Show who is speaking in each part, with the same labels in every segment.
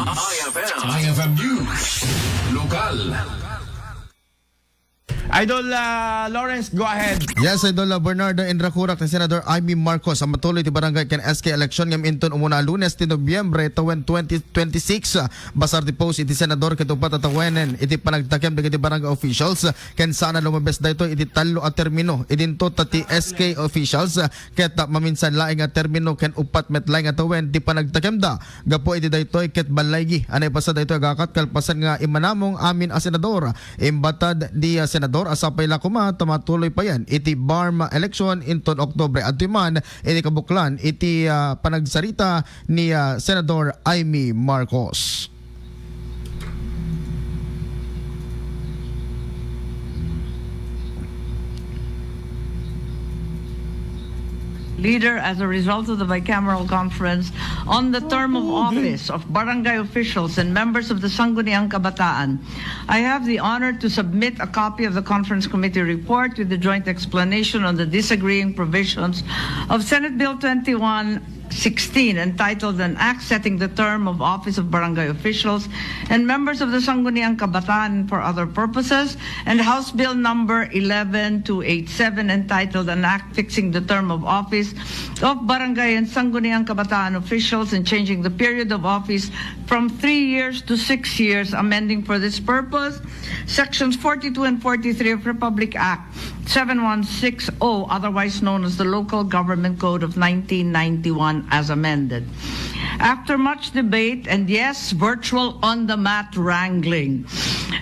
Speaker 1: IFM News. Lokal.
Speaker 2: Idol Lawrence, go ahead.
Speaker 3: Yes, Idol Bernardo Indracurak ni Senador Amy Marcos ang matuloy ti barangay ken SK election ngam inton umuna Lunes ti Nobyembre 2026. Basar ti post iti senador ketupat atawenen iti panagtakem dagiti barangay officials ken sana lumabes dayto iti tallo a termino idinto ti SK officials ket maminsan laing a termino ken upat met laing atawen ti panagtakem da gapo iti daytoy ket balaygi anay pasa daytoy gakat kalpasan nga imanamong amin a senador imbatad di senador asapay lakuma tumatuloy pa yan iti BARM election inton Oktubre at man iti kabuklan iti panagsarita ni Senador Amy Marcos.
Speaker 4: Leader, as a result of the bicameral conference on the term of office of barangay officials and members of the Sangguniang Kabataan, I have the honor to submit a copy of the conference committee report with the joint explanation on the disagreeing provisions of Senate Bill 2116 entitled An Act Setting the Term of Office of Barangay Officials and Members of the Sangguniang Kabataan for Other Purposes, and House Bill number 11287 entitled An Act Fixing the Term of Office of Barangay and Sangguniang Kabataan Officials and Changing the Period of Office from 3 years to 6 years, amending for this purpose Sections 42 and 43 of Republic Act 7160, otherwise known as the Local Government Code of 1991 as amended. After much debate and yes, virtual on-the-mat wrangling,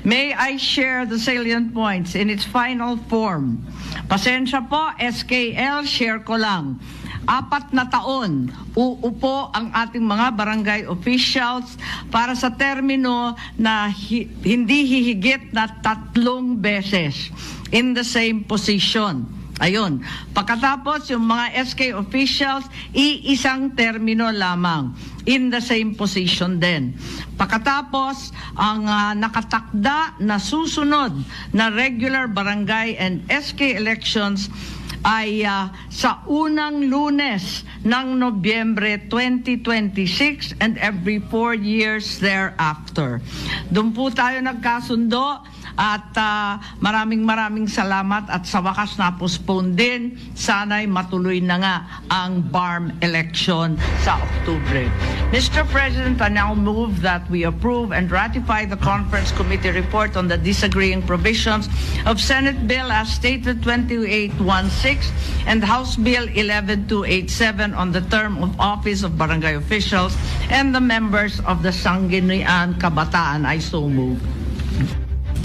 Speaker 4: may I share the salient points in its final form. Pasensya po, SKL, share ko lang. 4 na taon, uupo ang ating mga barangay officials para sa termino na hindi hihigit na 3 beses in the same position. Ayun. Pagkatapos, yung mga SK officials, iisang termino lamang in the same position din. Pagkatapos, ang nakatakda na susunod na regular barangay and SK elections ay sa unang Lunes ng Nobyembre 2026 and every 4 years thereafter. Doon po tayo nagkasundo at maraming salamat at sa wakas na postpone din. Sana'y matuloy na nga ang BARM election sa Oktubre. Mr. President, I now move that we approve and ratify the Conference Committee report on the disagreeing provisions of Senate Bill as stated 2816 and House Bill 11287 on the term of office of barangay officials and the members of the Sangguniang Kabataan. I so move.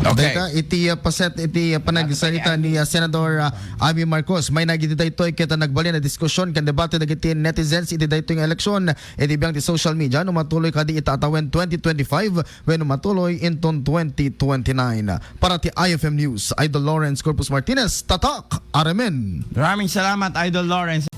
Speaker 2: Okay.
Speaker 3: Deka, iti paset iti panagsalita ni Senador Amy Marcos. May nagiti daytoy kita nagbali na diskusyon kan debate dagiti netizens iti daytoy nga eleksyon iti biyang ti social media no matuloy kadi itatawen 2025 when matuloy inton 2029. Para ti IFM News, Idol Lawrence Corpus Martinez, tatak Aremen.
Speaker 2: Maraming salamat, Idol Lawrence.